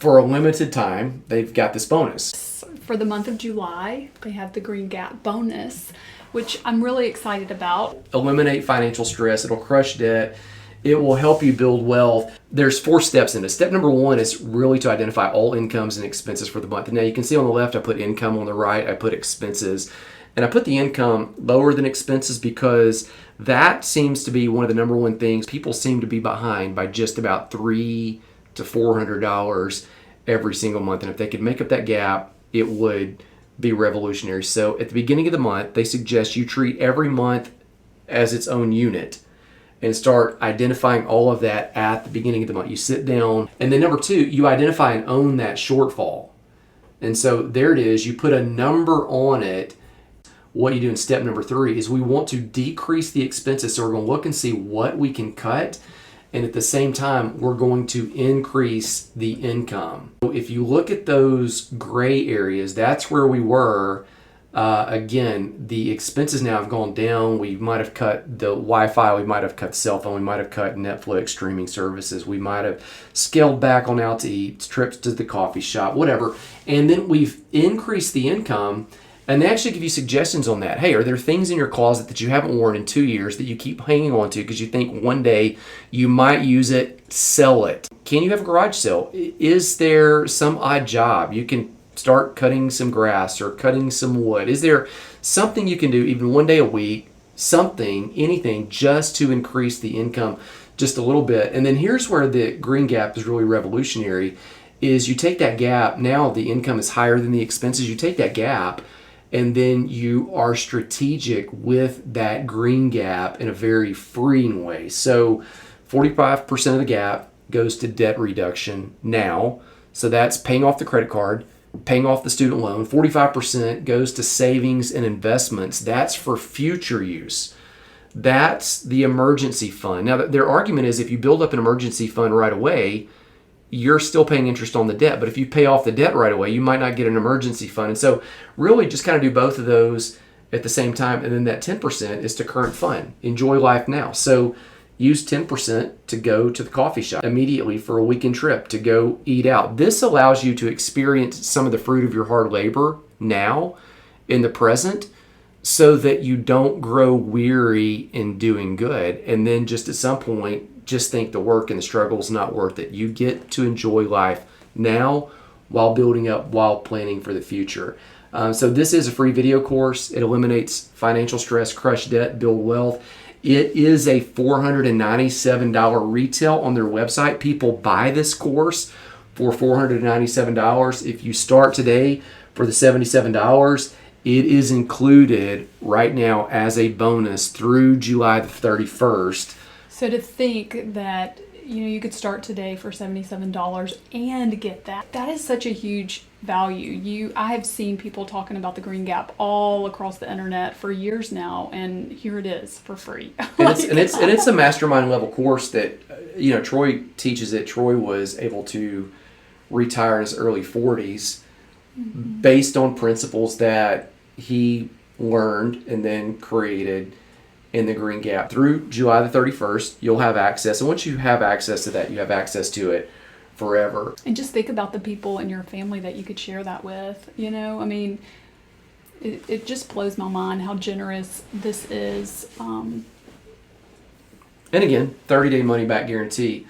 for a limited time, they've got this bonus. For the month of July, they have the Green Gap bonus, which I'm really excited about. Eliminate financial stress. It'll crush debt. It will help you build wealth. There's 4 steps in it. Step number 1 is really to identify all incomes and expenses for the month. And now you can see on the left, I put income. On the right, I put expenses. And I put the income lower than expenses because that seems to be one of the number one things. People seem to be behind by just about $300 to $400 every single month. And if they could make up that gap, it would be revolutionary. So at the beginning of the month, they suggest you treat every month as its own unit and start identifying all of that at the beginning of the month. You sit down, and then number 2, you identify and own that shortfall. And so there it is. You put a number on it. What you do in step number 3 is we want to decrease the expenses. So we're going to look and see what we can cut. And at the same time, we're going to increase the income. So if you look at those gray areas, that's where we were. Again, the expenses now have gone down. We might have cut the Wi-Fi. We might have cut the cell phone. We might have cut Netflix streaming services. We might have scaled back on out to eat, trips to the coffee shop, whatever. And then we've increased the income. And they actually give you suggestions on that. Hey, are there things in your closet that you haven't worn in 2 years that you keep hanging on to because you think one day you might use it? Sell it. Can you have a garage sale? Is there some odd job? You can start cutting some grass or cutting some wood. Is there something you can do even one day a week, something, anything, just to increase the income just a little bit? And then here's where the Green Gap is really revolutionary, is you take that gap. Now the income is higher than the expenses. You take that gap, and then you are strategic with that green gap in a very freeing way. So 45% of the gap goes to debt reduction now. So that's paying off the credit card, paying off the student loan. 45% goes to savings and investments. That's for future use. That's the emergency fund. Now, their argument is if you build up an emergency fund right away, you're still paying interest on the debt. But if you pay off the debt right away, you might not get an emergency fund. And so really just kind of do both of those at the same time. And then that 10% is to current fund. Enjoy life now. So use 10% to go to the coffee shop immediately for a weekend trip, to go eat out. This allows you to experience some of the fruit of your hard labor now in the present so that you don't grow weary in doing good. And then just at some point, just think the work and the struggle is not worth it. You get to enjoy life now while building up, while planning for the future. So this is a free video course. It eliminates financial stress, crush debt, build wealth. It is a $497 retail on their website. People buy this course for $497. If you start today for the $77, it is included right now as a bonus through July the 31st. So to think that, you could start today for $77 and get that. That is such a huge value. I have seen people talking about the Green Gap all across the internet for years now, and here it is for free. And it's a mastermind level course that Troy teaches it. Troy was able to retire in his early 40s based on principles that he learned and then created in the Green Gap. Through July the 31st, you'll have access. And once you have access to that, you have access to it forever. And just think about the people in your family that you could share that with. It just blows my mind how generous this is. And again, 30-day money back guarantee.